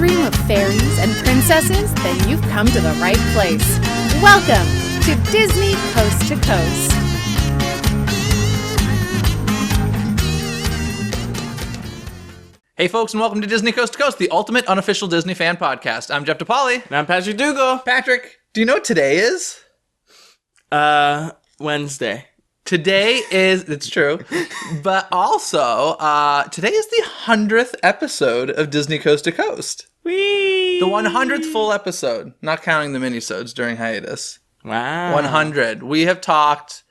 dream of fairies and princesses? Then you've come to the right place. Welcome to Disney Coast to Coast. Hey folks, and welcome to Disney Coast to Coast, the ultimate unofficial Disney fan podcast. I'm Jeff DePaoli. And I'm Patrick Dougal. Patrick, do you know what today is? Wednesday. Today is, it's true, but also, today is the 100th episode of Disney Coast to Coast. Whee! The 100th full episode, not counting the minisodes during hiatus. Wow. 100. We have talked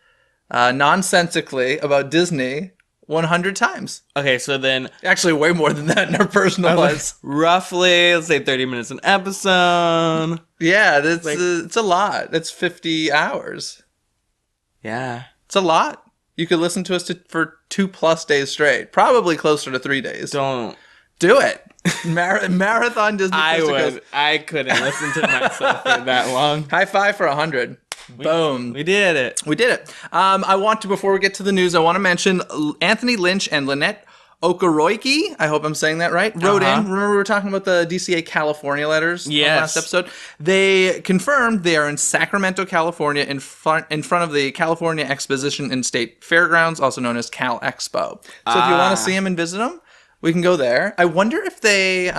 nonsensically about Disney 100 times. Okay, so then... Actually, way more than that in our personal lives. Roughly, let's say 30 minutes an episode. Yeah, that's, it's a lot. That's 50 hours. Yeah. It's a lot. You could listen to us for 2+ days straight. Probably closer to 3 days. Don't. Do it. Marathon Disney. I couldn't listen to myself for that long. High five for 100. Boom. We did it. We did it. I want to, before we get to the news, I want to mention Anthony Lynch and Lynette Okoroiki, I hope I'm saying that right, wrote in. Remember we were talking about the DCA California letters on last episode? They confirmed they are in Sacramento, California, in front of the California Exposition and State Fairgrounds, also known as Cal Expo. So if you want to see them and visit them, we can go there. I wonder if they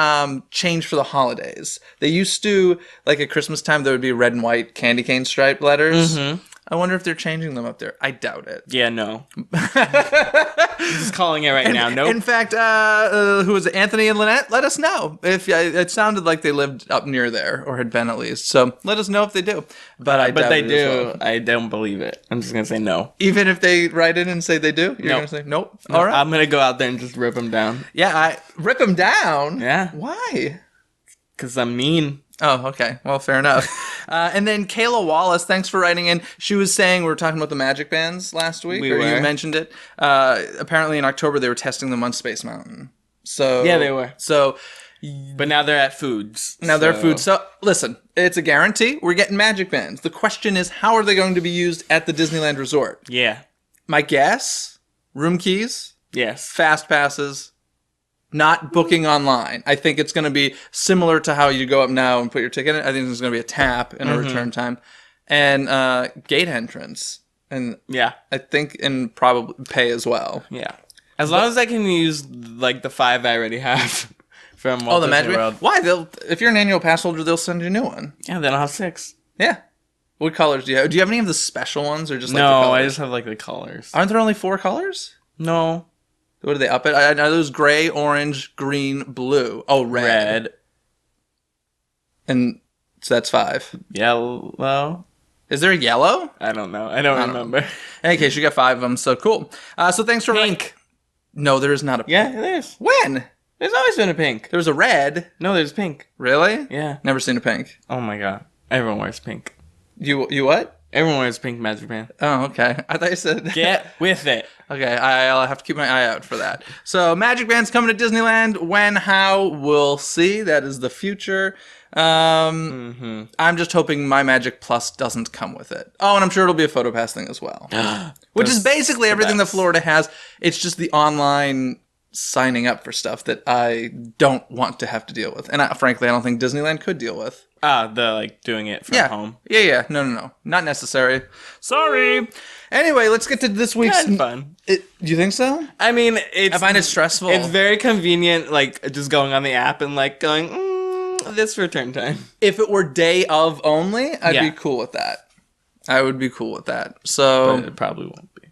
changed for the holidays. They used to, like at Christmas time, there would be red and white candy cane striped letters. Mm-hmm. I wonder if they're changing them up there. I doubt it. Yeah, no. I'm just calling it right now. Nope. In fact, who was it? Anthony and Lynette? Let us know. If it sounded like they lived up near there, or had been at least. So let us know if they do. But I doubt they it do. as well. I don't believe it. I'm just going to say no. Even if they write in and say they do? You're going to say nope? All right. I'm going to go out there and just rip them down. Yeah, rip them down? Yeah. Why? Because I'm mean. Oh, okay. Well, fair enough. And then Kayla Wallace, thanks for writing in. She was saying, we were talking about the magic bands last week, you mentioned it. Apparently in October they were testing them on Space Mountain. So yeah, they were. So, but now they're at Foods. They're at Foods. So listen, it's a guarantee. We're getting magic bands. The question is, how are they going to be used at the Disneyland Resort? Yeah. My guess, room keys. Yes. Fast passes. Not booking online. I think it's going to be similar to how you go up now and put your ticket in. I think there's going to be a tap and a return time. And gate entrance. And yeah, I think, and probably pay as well. Yeah. As long as I can use, like, the 5 I already have from Walt Disney Magic World. Why? If you're an annual pass holder, they'll send you a new one. Yeah, then I'll have 6. Yeah. What colors do you have? Do you have any of the special ones or just like the No, colors? I just have, like, the colors. Aren't there only 4 colors? No. What do they up it? I know there's gray, orange, green, blue. Oh, red. And so that's 5. Yellow. Is there a yellow? I don't know. I don't remember. In any case, you got 5 of them, so cool. So thanks for pink. No, there is not a pink. Yeah, there's. When? There's always been a pink. There was a red. No, there's pink. Really? Yeah. Never seen a pink. Oh my god. Everyone wears pink. You what? Everyone wears pink magic band. Oh, okay. I thought you said... Get with it. Okay, I'll have to keep my eye out for that. So, magic band's coming to Disneyland. When, how, we'll see. That is the future. I'm just hoping My Magic Plus doesn't come with it. Oh, and I'm sure it'll be a PhotoPass thing as well. Which is basically everything that Florida has. It's just the online signing up for stuff that I don't want to have to deal with. And frankly, I don't think Disneyland could deal with. Doing it from home. Yeah. No. Not necessary. Sorry. Anyway, let's get to this week's... Kind of fun. Do you think so? I mean, I find it stressful. It's very convenient, like, just going on the app and, like, going, this return time. If it were day of only, I'd be cool with that. I would be cool with that. So... But it probably won't be.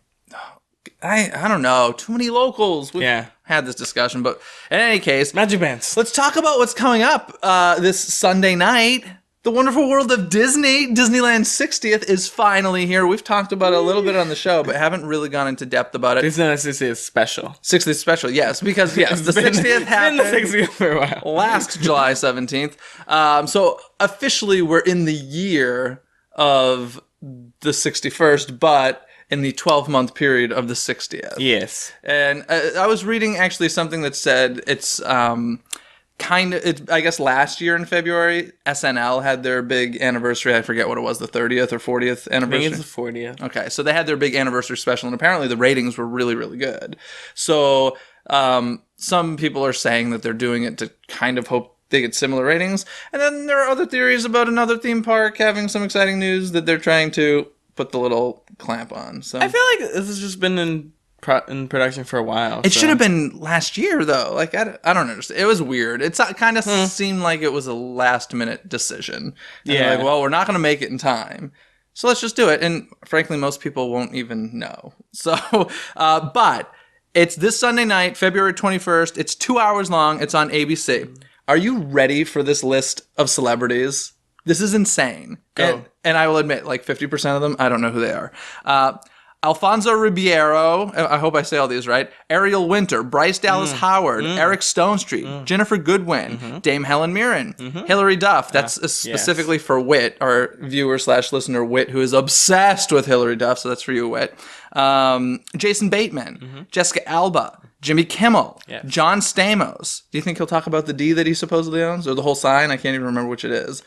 I don't know. Too many locals. We've had this discussion, but in any case... Magic bands. Let's talk about what's coming up this Sunday night. The Wonderful World of Disney, Disneyland 60th, is finally here. We've talked about it a little bit on the show, but haven't really gone into depth about it. Disneyland 60th special. 60th special, yes, because the 60th happened. It's been the 60th for a while. Last July 17th. So officially, we're in the year of the 61st, but in the 12-month period of the 60th. Yes. And I was reading actually something that said it's I guess last year in February, SNL had their big anniversary. I forget what it was, the 30th or 40th anniversary. I think it's the 40th. Okay, so they had their big anniversary special, and apparently the ratings were really, really good. So some people are saying that they're doing it to kind of hope they get similar ratings. And then there are other theories about another theme park having some exciting news that they're trying to put the little clamp on. So I feel like this has just been in production for a while. It should have been last year, though. Like, I don't understand. It was weird. It kind of seemed like it was a last-minute decision. And like, well, we're not going to make it in time, so let's just do it. And frankly, most people won't even know. So, but it's this Sunday night, February 21st. It's 2 hours long. It's on ABC. Are you ready for this list of celebrities? This is insane. Go. And I will admit, like 50% of them, I don't know who they are. Alfonso Ribeiro, I hope I say all these right, Ariel Winter, Bryce Dallas Howard, Eric Stonestreet, Jennifer Goodwin, Dame Helen Mirren, Hilary Duff, that's specifically for Whit, our viewer/listener Whit, who is obsessed with Hilary Duff, so that's for you, Whit. Jason Bateman, Jessica Alba, Jimmy Kimmel, John Stamos. Do you think he'll talk about the D that he supposedly owns, or the whole sign? I can't even remember which it is.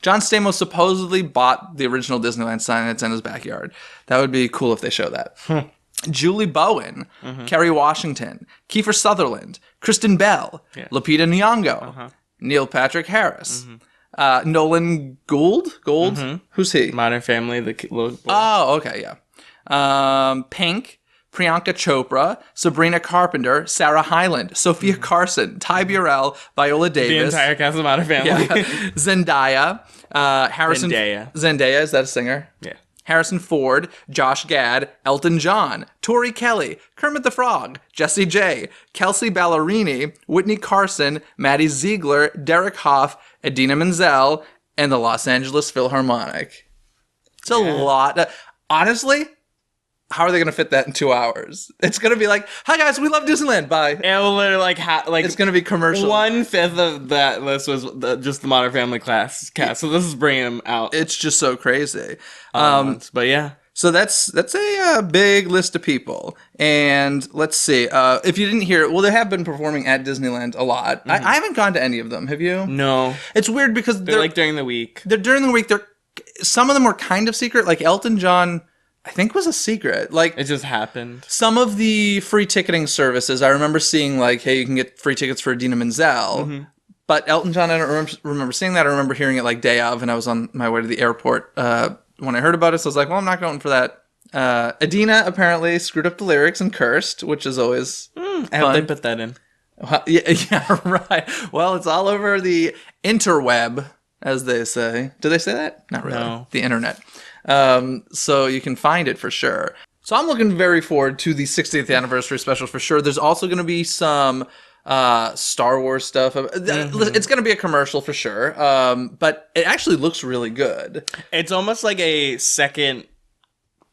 John Stamos supposedly bought the original Disneyland sign and it's in his backyard. That would be cool if they show that. Julie Bowen, Kerry Washington, Kiefer Sutherland, Kristen Bell, Lupita Nyong'o, Neil Patrick Harris, Nolan Gould? Who's he? Modern Family, the little boy. Oh, okay, yeah. Pink, Priyanka Chopra, Sabrina Carpenter, Sarah Hyland, Sophia Carson, Ty Burrell, Viola Davis. The entire cast of Modern Family. Yeah. Zendaya. Harrison. Zendaya, is that a singer? Yeah. Harrison Ford, Josh Gad, Elton John, Tori Kelly, Kermit the Frog, Jessie J, Kelsey Ballerini, Whitney Carson, Maddie Ziegler, Derek Hoff, Idina Menzel, and the Los Angeles Philharmonic. It's a lot. Honestly, how are they going to fit that in 2 hours? It's going to be like, hi guys, we love Disneyland, bye. It will literally it's going to be commercial. 1/5 of that list was just the Modern Family cast. So this is bringing them out. It's just so crazy. But yeah. So that's a big list of people. And let's see. If you didn't hear it, well, they have been performing at Disneyland a lot. I haven't gone to any of them. Have you? No. It's weird because they're like during the week. They're during the week. Some of them were kind of secret. Like Elton John, I think, was a secret. Like, it just happened. Some of the free ticketing services, I remember seeing like, hey, you can get free tickets for Idina Menzel. But Elton John, I don't remember seeing that. I remember hearing it like day of, and I was on my way to the airport when I heard about it. So I was like, well, I'm not going for that. Idina apparently screwed up the lyrics and cursed, which is always fun. I hope they put that in. Well, yeah, right. Well, it's all over the interweb, as they say. Do they say that? Not really. No. The internet. So you can find it for sure. So I'm looking very forward to the 60th anniversary special for sure. There's also going to be some Star Wars stuff. It's going to be a commercial for sure. But it actually looks really good. It's almost like a second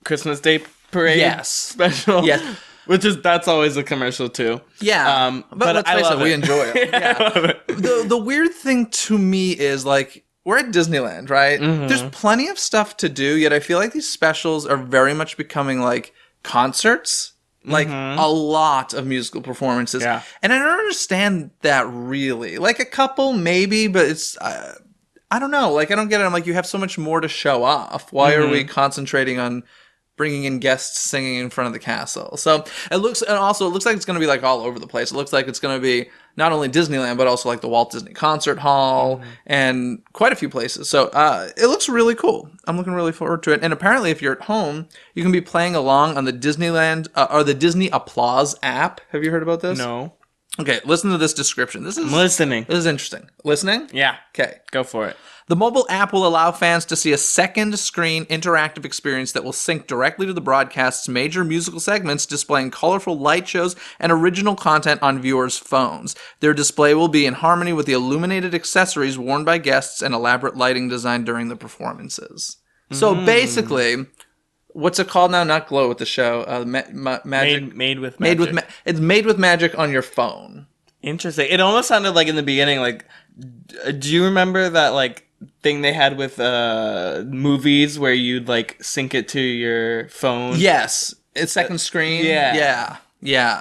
Christmas Day parade special. Yes. That's always a commercial too. Yeah. But let's face it, we enjoy it. Yeah. The weird thing to me is like, we're at Disneyland, right? There's plenty of stuff to do, yet I feel like these specials are very much becoming like concerts. Like a lot of musical performances. Yeah. And I don't understand that really. Like a couple maybe, but it's I don't know. Like I don't get it. I'm like, you have so much more to show off. Why are we concentrating on bringing in guests singing in front of the castle? So it looks like it's going to be like all over the place. It looks like it's going to be not only Disneyland, but also like the Walt Disney Concert Hall and quite a few places. So it looks really cool. I'm looking really forward to it. And apparently if you're at home, you can be playing along on the Disneyland or the Disney Applause app. Have you heard about this? No. Okay, listen to this description. I'm listening. This is interesting. Listening? Yeah. Okay. Go for it. The mobile app will allow fans to see a second screen interactive experience that will sync directly to the broadcast's major musical segments, displaying colorful light shows and original content on viewers' phones. Their display will be in harmony with the illuminated accessories worn by guests and elaborate lighting designed during the performances. So basically, what's it called now? Not Glow with the show. Magic. Made with Magic. It's made with magic on your phone. Interesting. It almost sounded like in the beginning, like, do you remember that, like, thing they had with movies where you'd like sync it to your phone? Yes. It's second screen. Yeah.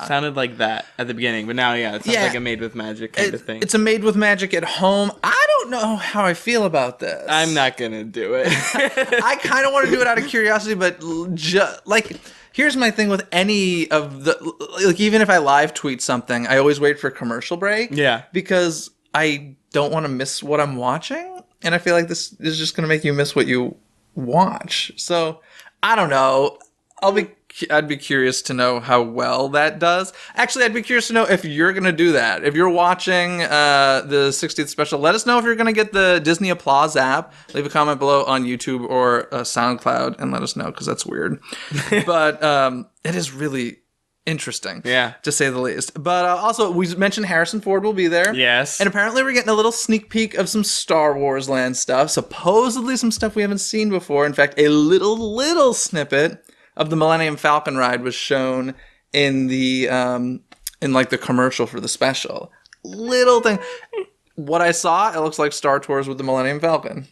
Sounded like that at the beginning, but now it sounds like a Made with Magic kind of thing. It's a Made with Magic at home. I don't know how I feel about this. I'm not gonna do it. I kind of want to do it out of curiosity, but like, here's my thing with any of the, like, even if I live tweet something, I always wait for a commercial break. Yeah. Because I don't want to miss what I'm watching. And I feel like this is just going to make you miss what you watch. So, I don't know. I'd be curious to know how well that does. Actually, I'd be curious to know if you're going to do that. If you're watching the 60th special, let us know if you're going to get the Disney Applause app. Leave a comment below on YouTube or SoundCloud and let us know, because that's weird. But it is really interesting, to say the least. But also, we mentioned Harrison Ford will be there. Yes. And apparently we're getting a little sneak peek of some Star Wars Land stuff. Supposedly some stuff we haven't seen before. In fact, a little snippet of the Millennium Falcon ride was shown in the the commercial for the special. Little thing. What I saw, it looks like Star Tours with the Millennium Falcon.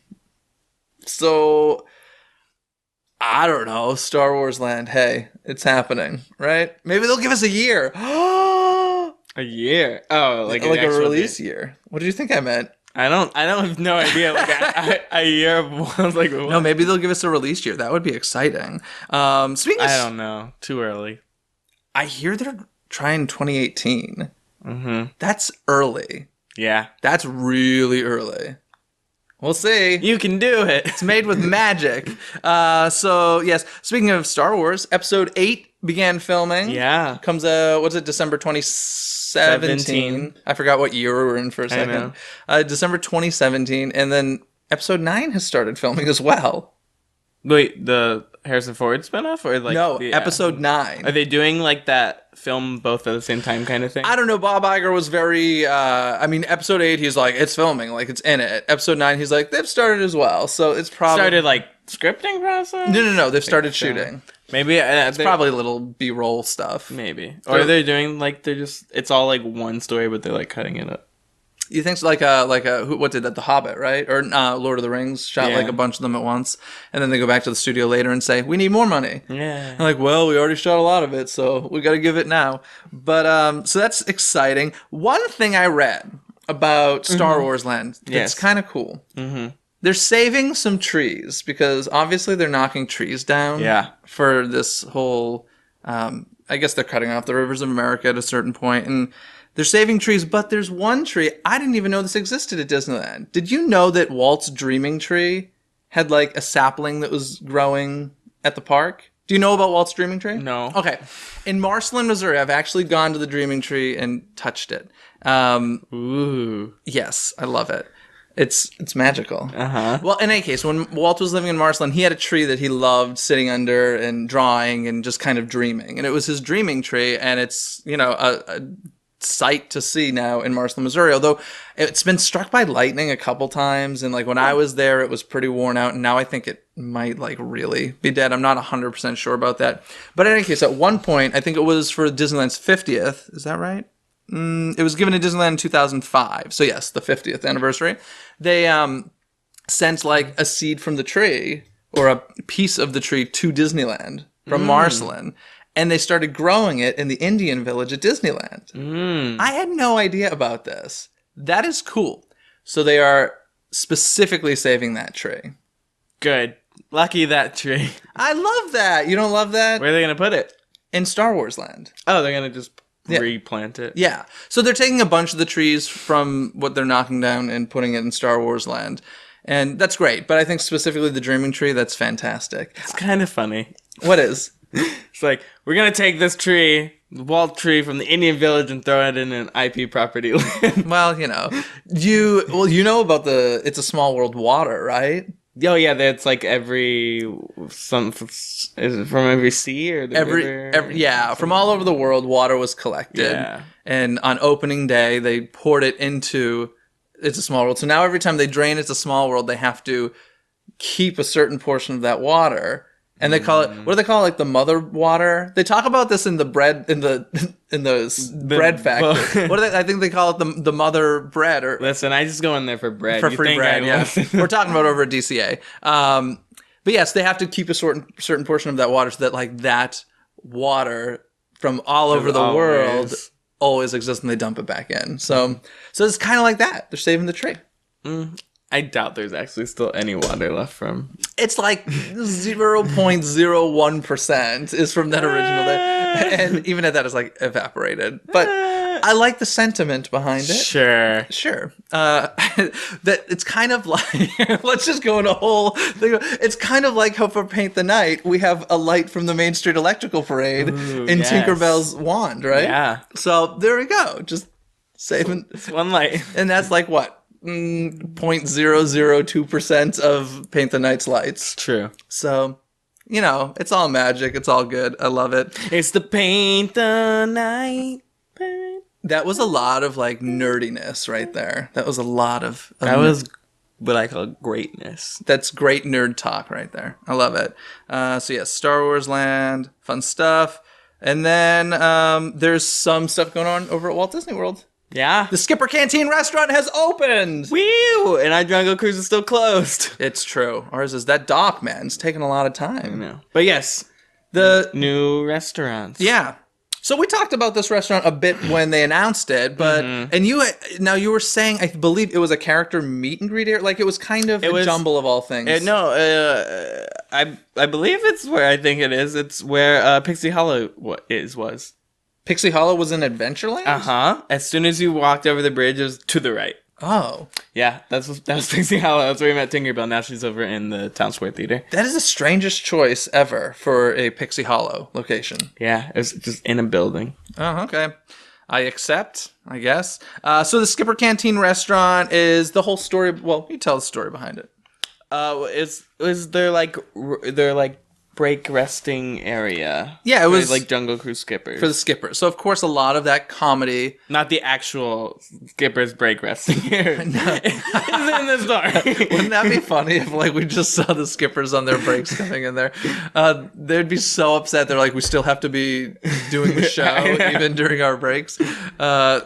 So, I don't know. Star Wars Land, hey, it's happening, right? Maybe they'll give us a year. A year? Oh, like a release year. What did you think I meant? I don't have no idea. Like a year of like what? No, maybe they'll give us a release year. That would be exciting. Speaking of, I don't know. Too early. I hear they're trying 2018. Mm-hmm. That's early. Yeah. That's really early. We'll see. You can do it. It's made with magic. So, yes. Speaking of Star Wars, Episode 8 began filming. Yeah. Comes what's it, December 2017? I forgot what year we were in for a second. December 2017. And then Episode 9 has started filming as well. Wait, the Harrison Ford spinoff? Or like no, Episode 9. Are they doing like that film both at the same time kind of thing? I don't know. Bob Iger was very, Episode 8, he's like, it's filming, like it's in it. Episode 9, he's like, they've started as well. So it's probably... Started like scripting process? No. They've started shooting. Maybe it's probably little B-roll stuff. Maybe. Or they're doing like, it's all like one story, but they're like cutting it up. You think so, what did that? The Hobbit, right? Or Lord of the Rings shot like a bunch of them at once, and then they go back to the studio later and say, "We need more money." Yeah. And like, well, we already shot a lot of it, so we got to give it now. But so that's exciting. One thing I read about Star Wars Land that's kind of cool. Mm-hmm. They're saving some trees because obviously they're knocking trees down. Yeah. For this whole, I guess they're cutting off the rivers of America at a certain point, and they're saving trees, but there's one tree. I didn't even know this existed at Disneyland. Did you know that Walt's Dreaming Tree had like a sapling that was growing at the park? Do you know about Walt's Dreaming Tree? No. Okay. In Marceline, Missouri, I've actually gone to the Dreaming Tree and touched it. Ooh. Yes, I love it. It's magical. Uh-huh. Well, in any case, when Walt was living in Marceline, he had a tree that he loved sitting under and drawing and just kind of dreaming. And it was his dreaming tree, and it's, a sight to see now in Marceline, Missouri, although it's been struck by lightning a couple times, and like when I was there it was pretty worn out, and now I think it might like really be dead. I'm not 100% sure about that, but in any case, at one point, I think it was for Disneyland's 50th, is that right? It was given to Disneyland in 2005, so yes, the 50th anniversary. They sent like a seed from the tree or a piece of the tree to Disneyland from Marceline, and they started growing it in the Indian Village at Disneyland. I had no idea about this. That is cool. So they are specifically saving that tree. Good. Lucky that tree. I love that. You don't love that? Where are they going to put it? In Star Wars Land. Oh, they're going to just replant it? Yeah. So they're taking a bunch of the trees from what they're knocking down and putting it in Star Wars Land. And that's great. But I think specifically the Dreaming Tree, that's fantastic. It's kind of funny. What is? It's like, we're going to take this tree, the Walt tree from the Indian Village, and throw it in an IP property land. Well, you know about the It's a Small World water, right? Oh, yeah, that's like is it from every sea or the river? Yeah, from all over the world, water was collected. Yeah. And on opening day, they poured it into It's a Small World. So now every time they drain It's a Small World, they have to keep a certain portion of that water. And they call it, what do they call it? Like the mother water? They talk about this in the bread, in the bread factory. I think they call it the mother bread. Or listen, I just go in there for bread. For free bread, yeah. We're talking about over at DCA. But yes, they have to keep a certain portion of that water so that like that water from all over the world always exists, and they dump it back in. So it's kind of like that. They're saving the tree. I doubt there's actually still any water left from. It's like 0.01% is from that original day. And even at that, it's like evaporated. But I like the sentiment behind it. Sure. That it's kind of like, let's just go in a whole thing. It's kind of like how for Paint the Night, we have a light from the Main Street Electrical Parade in Tinkerbell's wand, right? Yeah. So there we go. Just saving. It's one light. And that's like what? 0.002% of Paint the Night's lights. True. So, you know, it's all magic. It's all good. I love it. It's the Paint the Night. That was a lot of like nerdiness right there. That was a lot of that was what I call greatness. That's great nerd talk right there. I love it. So yeah, Star Wars Land, fun stuff. And then there's some stuff going on over at Walt Disney World. Yeah. The Skipper Canteen restaurant has opened. Woo! And our Jungle Cruise is still closed. It's true. Ours is that dock, man. It's taking a lot of time. I know. But yes, the new restaurants. Yeah. So we talked about this restaurant a bit when they announced it, but and you were saying I believe it was a character meet and greet area, like it was kind of a jumble of all things. I believe it's where I think it is. It's where Pixie Hollow was. Pixie Hollow was in Adventureland? As soon as you walked over the bridge, it was to the right. Oh. Yeah, that was Pixie Hollow. That's where we met Tinkerbell. Now she's over in the Town Square Theater. That is the strangest choice ever for a Pixie Hollow location. Yeah, it's just in a building. Oh, okay. I accept, I guess. So the Skipper Canteen restaurant is the whole story. Well, you tell the story behind it. Is their break resting area? Yeah, it was like Jungle Cruise skippers for the skippers. So of course a lot of that comedy, not the actual skippers break resting area, is in the story. Wouldn't that be funny if like we just saw the skippers on their breaks coming in there? They'd be so upset. They're like, we still have to be doing the show even during our breaks. Yeah,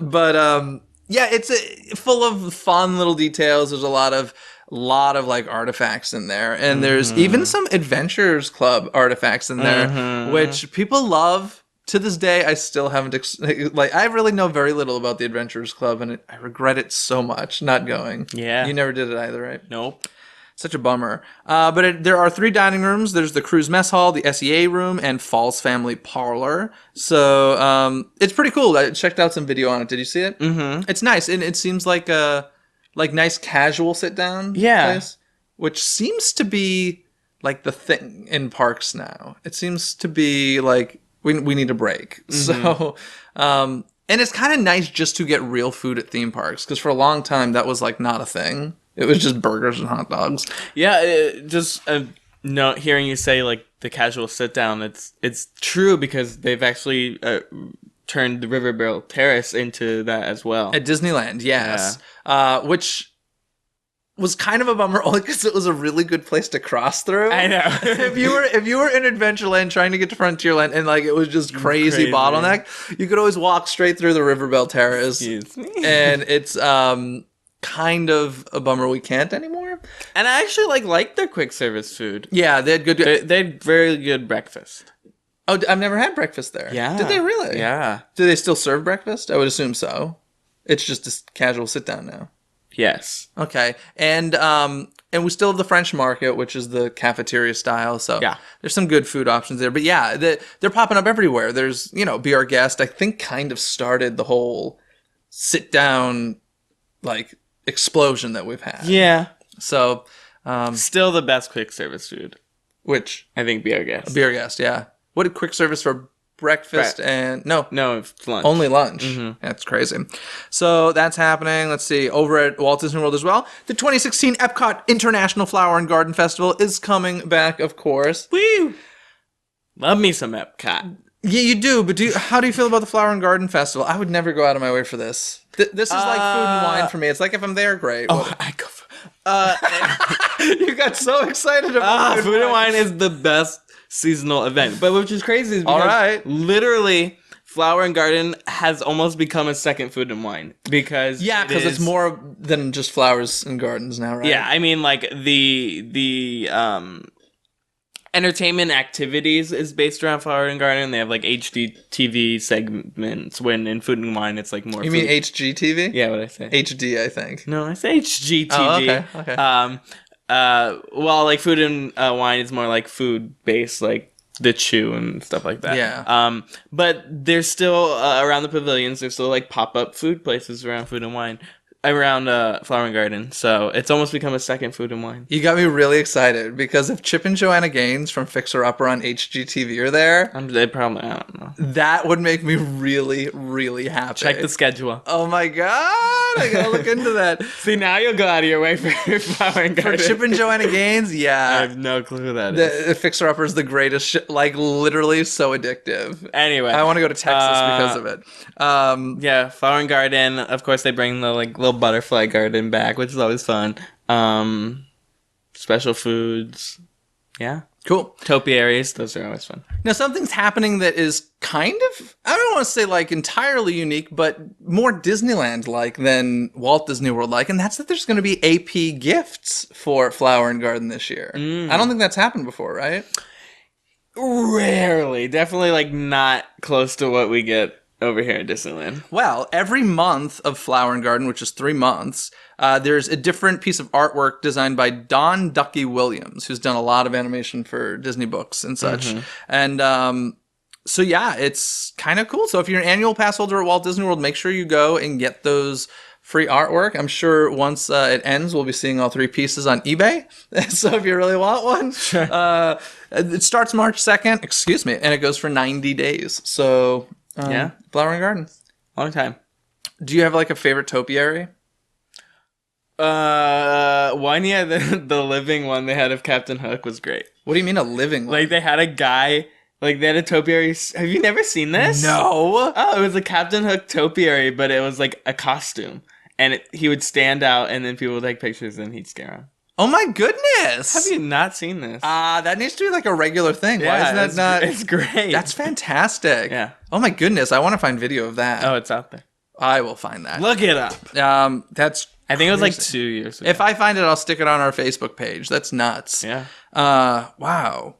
it's full of fun little details. There's a lot of like artifacts in there, and there's even some Adventurers Club artifacts in there, which people love. To this day, I still haven't I really know very little about the Adventurers Club, and I regret it so much not going. Yeah, you never did it either, right? Nope. Such a bummer. But there are 3 dining rooms. There's the Cruise Mess Hall, the SEA room, and Falls Family Parlor. So it's pretty cool. I checked out some video on it. Did you see it? It's nice, and it seems like a nice casual sit down place, which seems to be like the thing in parks now. It seems to be like we need a break. So and it's kind of nice just to get real food at theme parks, because for a long time that was like not a thing. It was just burgers and hot dogs. Yeah, hearing you say like the casual sit down, it's true, because they've actually turned the Riverbarrel Terrace into that as well. At Disneyland, yes. Yeah. Which was kind of a bummer only because it was a really good place to cross through. I know. if you were in Adventureland trying to get to Frontierland and like it was just crazy bottleneck, you could always walk straight through the Riverbarrel Terrace. Excuse me. And it's kind of a bummer we can't anymore. And I actually like their quick service food. Yeah, they had good. They had very good breakfast. Oh, I've never had breakfast there. Yeah. Did they really? Yeah. Do they still serve breakfast? I would assume so. It's just a casual sit down now. Yes. Okay. And we still have the French Market, which is the cafeteria style. So yeah, there's some good food options there. But yeah, they're popping up everywhere. There's, Be Our Guest, I think kind of started the whole sit down like explosion that we've had. Yeah. So still the best quick service food. Which? I think Be Our Guest. Be Our Guest, yeah. What did quick service for breakfast and no, it's lunch. Only lunch. That's crazy. So that's happening. Let's see. Over at Walt Disney World as well, the 2016 Epcot International Flower and Garden Festival is coming back, of course. Woo! Love me some Epcot. Yeah, you do. But how do you feel about the Flower and Garden Festival? I would never go out of my way for this. This is like food and wine for me. It's like if I'm there, great. Oh, I go. You got so excited about food and wine is the best seasonal event, but which is crazy is because literally Flower and Garden has almost become a second food and wine because it's more than just flowers and gardens now, right? Yeah, I mean like the entertainment activities is based around Flower and Garden. They have like HGTV segments, when in Food and Wine it's like more. You mean HGTV? Yeah, what I say? HD, I think. No, I say HGTV. Oh, okay. Well, like Food and Wine is more like food based, like the chew and stuff like that. Yeah. But there's still around the pavilions. There's still like pop-up food places around Food and Wine, around Flower and Garden. So it's almost become a second Food and Wine. You got me really excited because if Chip and Joanna Gaines from Fixer Upper on HGTV are there, They probably, I don't know. That would make me really, really happy. Check the schedule. Oh my god, I gotta look into that. See, now you'll go out of your way for Flower and Garden. For Chip and Joanna Gaines, yeah. I have no clue who that is. The Fixer Upper is the greatest shit, like literally so addictive. Anyway. I want to go to Texas because of it. Yeah, Flower and Garden. Of course, they bring the like little butterfly garden back, which is always fun. Special foods. Yeah. Cool. Topiaries, those are always fun. Now, something's happening that is kind of, I don't want to say like entirely unique, but more Disneyland-like than Walt Disney World-like, and that's that there's going to be AP gifts for Flower and Garden this year. I don't think that's happened before, right? Rarely. Definitely like not close to what we get over here at Disneyland. Well, every month of Flower and Garden, which is 3 months, there's a different piece of artwork designed by Don Ducky Williams, who's done a lot of animation for Disney books and such. And so, yeah, it's kind of cool. So if you're an annual pass holder at Walt Disney World, make sure you go and get those free artwork. I'm sure once it ends, we'll be seeing all 3 pieces on eBay. So if you really want one, Sure. It starts March 2nd, and it goes for 90 days. So... yeah. Flower and Garden. Long time. Do you have like a favorite topiary? One, yeah, the living one they had of Captain Hook was great. What do you mean a living one? Like they had a guy, like they had a topiary. Have you never seen this? No. Oh, it was a Captain Hook topiary, but it was like a costume. And he would stand out and then people would take pictures and he'd scare him. Oh my goodness. Have you not seen this? That needs to be like a regular thing. Yeah, why isn't that not? It's great. That's fantastic. Yeah. Oh my goodness. I want to find video of that. Oh, it's out there. I will find that. Look it up. That's I think it was like crazy. 2 years ago. If I find it, I'll stick it on our Facebook page. That's nuts. Yeah. Wow.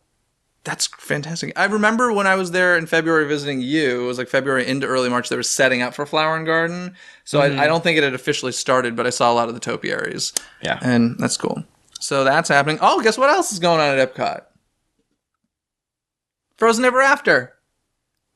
That's fantastic. I remember when I was there in February visiting you, it was like February into early March, they were setting up for Flower and Garden. So I don't think it had officially started, but I saw a lot of the topiaries. Yeah. And that's cool. So that's happening. Oh, guess what else is going on at Epcot? Frozen Ever After.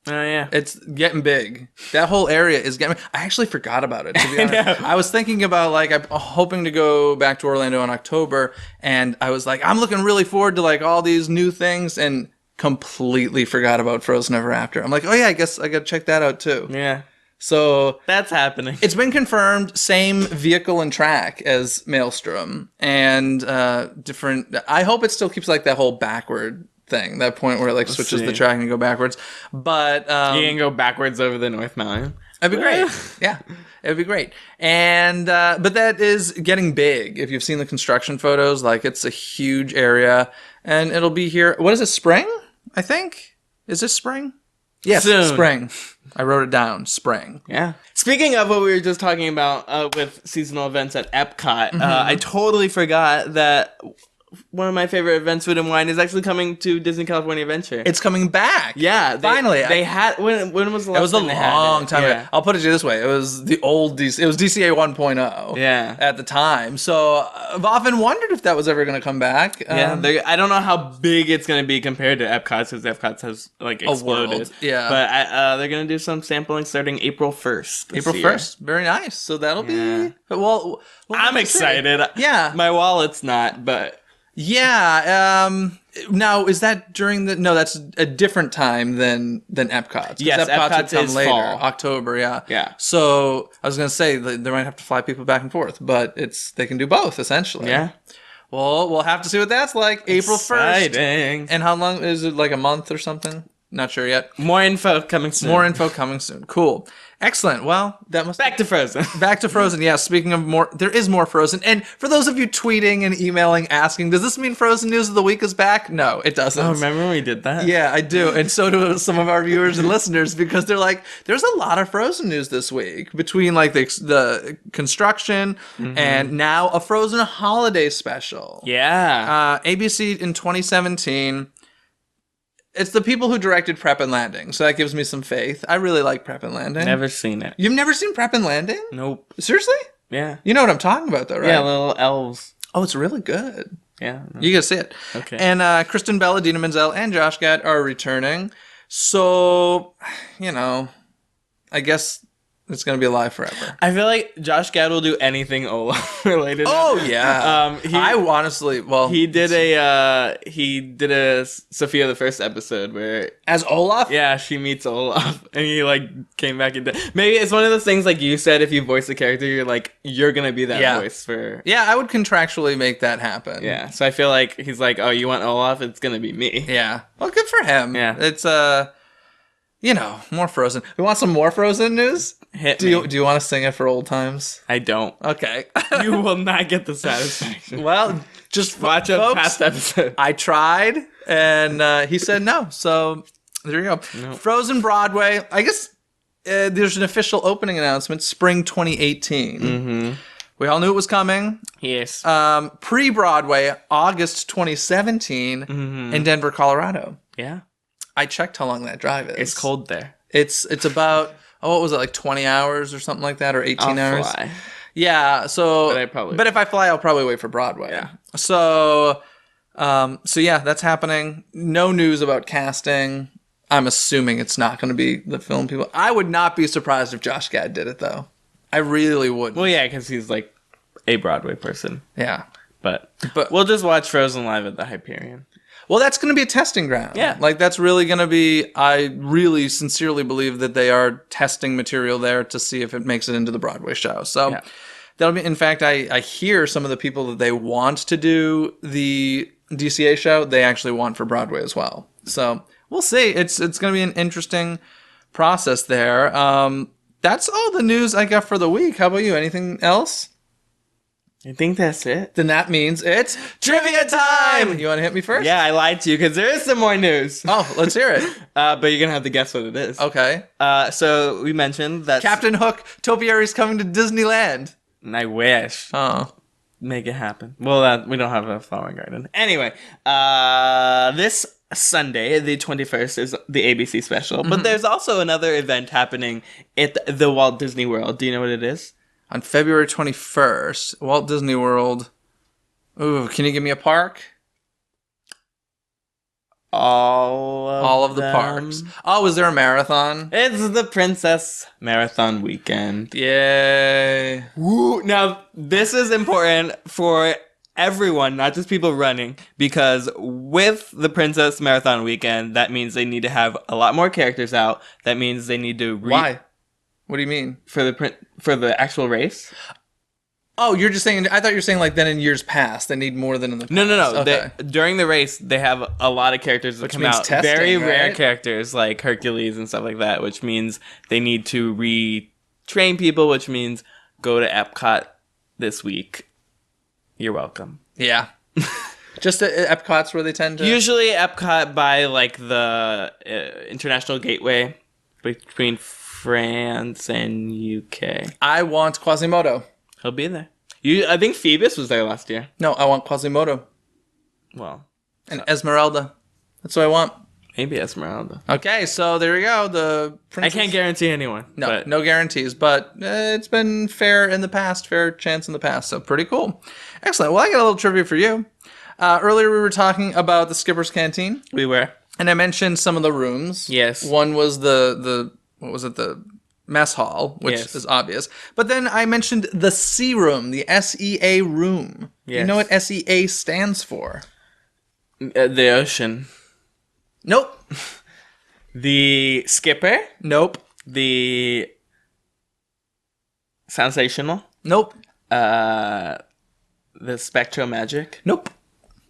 Oh, yeah. It's getting big. That whole area is getting... I actually forgot about it, to be honest. I was thinking about, like, I'm hoping to go back to Orlando in October, and I was like, I'm looking really forward to, like, all these new things, and completely forgot about Frozen Ever After. I'm like, oh, yeah, I guess I got to check that out, too. Yeah. So... that's happening. It's been confirmed, same vehicle and track as Maelstrom, and different... I hope it still keeps, like, that whole backward thing, that point where it like switches the track and go backwards. But you can go backwards over the North Mountain. That'd be great. Yeah, it'd be great. And but that is getting big. If you've seen the construction photos, like it's a huge area, and it'll be here. What is it? Spring? I think. Is this spring? Yes, soon. Spring. I wrote it down. Spring. Yeah. Speaking of what we were just talking about with seasonal events at Epcot, I totally forgot that one of my favorite events, Food and Wine, is actually coming to Disney California Adventure. It's coming back. Yeah. Finally. They had... When was the last It was a time they had long it? time Yeah. ago. I'll put it to you this way. It was the old DC. It was DCA 1.0 Yeah. at the time. So I've often wondered if that was ever going to come back. Yeah, I don't know how big it's going to be compared to Epcot's, because Epcot's has like exploded. world, yeah. But they're going to do some sampling starting April 1st. April 1st. Very nice. So that'll be... Well, I'm excited. Yeah. My wallet's not, but... Yeah. Now, is that during the... No, that's a different time than Epcot's. 'Cause Yes, Epcot's would is fall. October, yeah. Yeah. So I was going to say they might have to fly people back and forth, but they can do both, essentially. Yeah. Well, we'll have to see what that's like. April 1st. Exciting. And how long? Is it like a month or something? Not sure yet. More info coming soon. More info coming soon. Cool. Excellent. Well, that must... Back to Frozen. Back to Frozen. Yeah, speaking of more, there is more Frozen. And for those of you tweeting and emailing asking, does this mean Frozen News of the Week is back? No, it doesn't. Oh, remember when we did that? Yeah, I do. And so do some of our viewers and listeners, because they're like, there's a lot of Frozen news this week between like the construction and now a Frozen holiday special. Yeah. ABC in 2017. It's the people who directed Prep and Landing, so that gives me some faith. I really like Prep and Landing. Never seen it. You've never seen Prep and Landing? Nope. Seriously? Yeah. You know what I'm talking about, though, right? Yeah, little elves. Oh, it's really good. Yeah. No. You get to see it. Okay. And Kristen Bell, Idina Menzel, and Josh Gad are returning. So, I guess it's going to be alive forever. I feel like Josh Gad will do anything Olaf related. Oh, yeah. I honestly, he did a Sophia the First episode where as Olaf? Yeah, she meets Olaf and he came back into maybe it's one of those things like you said, if you voice a character, you're going to be that voice for. Yeah, I would contractually make that happen. Yeah. So I feel like he's like, "Oh, you want Olaf? It's going to be me." Yeah. Well, good for him. Yeah. It's more Frozen. We want some more Frozen news? Do you want to sing it for old times? I don't. Okay. You will not get the satisfaction. Well, just watch a past episode. I tried, and he said no. So there you go. No. Frozen Broadway. I guess there's an official opening announcement, spring 2018. Mm-hmm. We all knew it was coming. Yes. Pre-Broadway, August 2017 in Denver, Colorado. Yeah. I checked how long that drive is. It's cold there. It's about, what was it, like 20 hours or something like that, or 18 hours? I'll fly. Yeah, so... But if I fly, I'll probably wait for Broadway. Yeah. So yeah, that's happening. No news about casting. I'm assuming it's not going to be the film people. I would not be surprised if Josh Gad did it, though. I really wouldn't. Well, yeah, because he's a Broadway person. Yeah. But we'll just watch Frozen live at the Hyperion. Well, that's going to be a testing ground. Yeah. That's really going to be, I really sincerely believe that they are testing material there to see if it makes it into the Broadway show. So that'll be, in fact, I hear some of the people that they want to do the DCA show, they actually want for Broadway as well. So we'll see. It's going to be an interesting process there. That's all the news I got for the week. How about you? Anything else? I think that's it. Then that means it's trivia time! You want to hit me first? Yeah, I lied to you because there is some more news. Oh, let's hear it. But you're going to have to guess what it is. Okay. So we mentioned that... Captain Hook, Topiary's coming to Disneyland. I wish. Oh. Make it happen. Well, we don't have a flower garden. Anyway, this Sunday, the 21st, is the ABC special. But there's also another event happening at the Walt Disney World. Do you know what it is? On February 21st, Walt Disney World. Ooh, can you give me a park? All of the parks. Oh, is there a marathon? It's the Princess Marathon Weekend. Yay. Woo. Now, this is important for everyone, not just people running, because with the Princess Marathon Weekend, that means they need to have a lot more characters out. That means they need to... Why? What do you mean? For the actual race? Oh, you're just saying... I thought you were saying then in years past, they need more than in the past. No. Okay. During the race, they have a lot of characters that come out. Testing, very right? rare characters like Hercules and stuff like that, which means they need to retrain people, which means go to Epcot this week. You're welcome. Yeah. Just at Epcot's where they tend to... Usually Epcot by the International Gateway between France and UK. I want Quasimodo. He'll be there. I think Phoebus was there last year. No, I want Quasimodo. Well. And Esmeralda. That's what I want. Maybe Esmeralda. Okay, so there we go. The princess... I can't guarantee anyone. No, no guarantees, but it's been fair in the past, fair chance in the past, so pretty cool. Excellent. Well, I got a little trivia for you. Earlier we were talking about the Skipper's Canteen. We were. And I mentioned some of the rooms. Yes. One was the the mess hall, which is obvious. But then I mentioned the SEA room, the SEA room. Yes. You know what SEA stands for? The ocean. Nope. The skipper? Nope. The sensational? Nope. The spectral magic? Nope.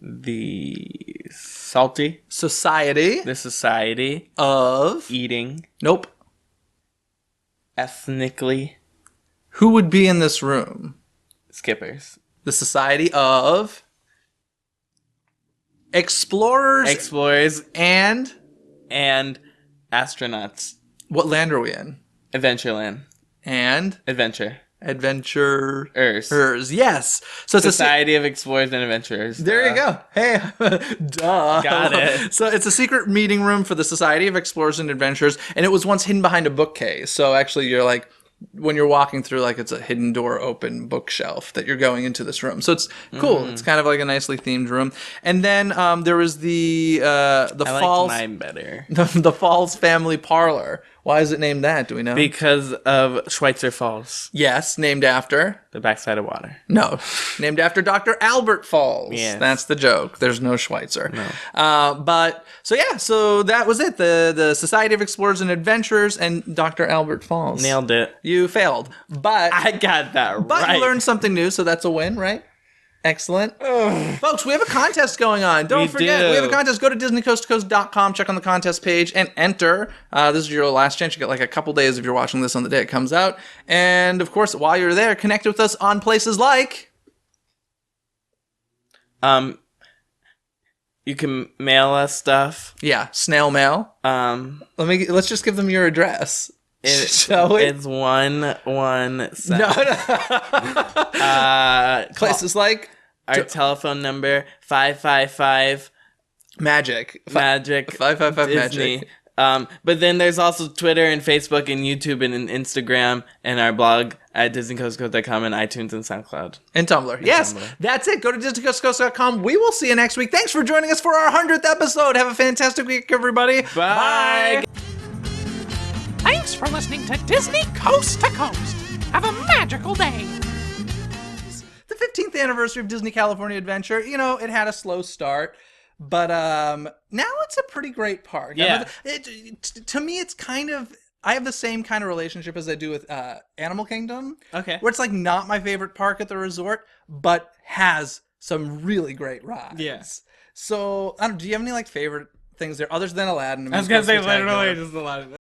The salty? Society. The society of eating? Nope. Ethnically? Who would be in this room? Skippers. The society of explorers. Explorers and astronauts. What land are we in? Adventureland. And adventurers. Yes. So it's Society of Explorers and Adventurers. There you go. Hey, duh. Got it. So it's a secret meeting room for the Society of Explorers and Adventurers, and it was once hidden behind a bookcase. So actually, you're when you're walking through, like it's a hidden door open bookshelf that you're going into this room. So it's cool. It's kind of like a nicely themed room. And then there was the Falls. I liked mine better. The Falls Family Parlor. Why is it named that? Do we know? Because of Schweitzer Falls. Yes, named after the backside of water. No, named after Dr. Albert Falls. Yes. That's the joke. There's no Schweitzer. No. But so that was it. The Society of Explorers and Adventurers and Dr. Albert Falls. Nailed it. You failed, but I got that right. But you learned something new, so that's a win, right? Excellent. Folks, we have a contest going on. Don't forget, we have a contest. Go to DisneyCoastToCoast.com, check on the contest page, and enter. This is your last chance. You get like a couple days if you're watching this on the day it comes out. And, of course, while you're there, connect with us on places like... You can mail us stuff. Yeah, snail mail. Let's just give them your address. Shall we? It's 117. No. Places like our telephone number 555 Magic 555 Magic. But then there's also Twitter and Facebook and YouTube and Instagram and our blog at DisneyCoastToCoast.com and iTunes and SoundCloud. And Tumblr. Yes, that's it. Go to DisneyCoastToCoast.com. We will see you next week. Thanks for joining us for our 100th episode. Have a fantastic week, everybody. Bye. Thanks for listening to Disney Coast to Coast. Have a magical day. The 15th anniversary of Disney California Adventure, it had a slow start, but now it's a pretty great park. Yeah. To me, it's kind of... I have the same kind of relationship as I do with Animal Kingdom. Okay. Where it's like not my favorite park at the resort, but has some really great rides. Yes. So, do you have any favorite things there other than Aladdin? I was going to say literally just Aladdin.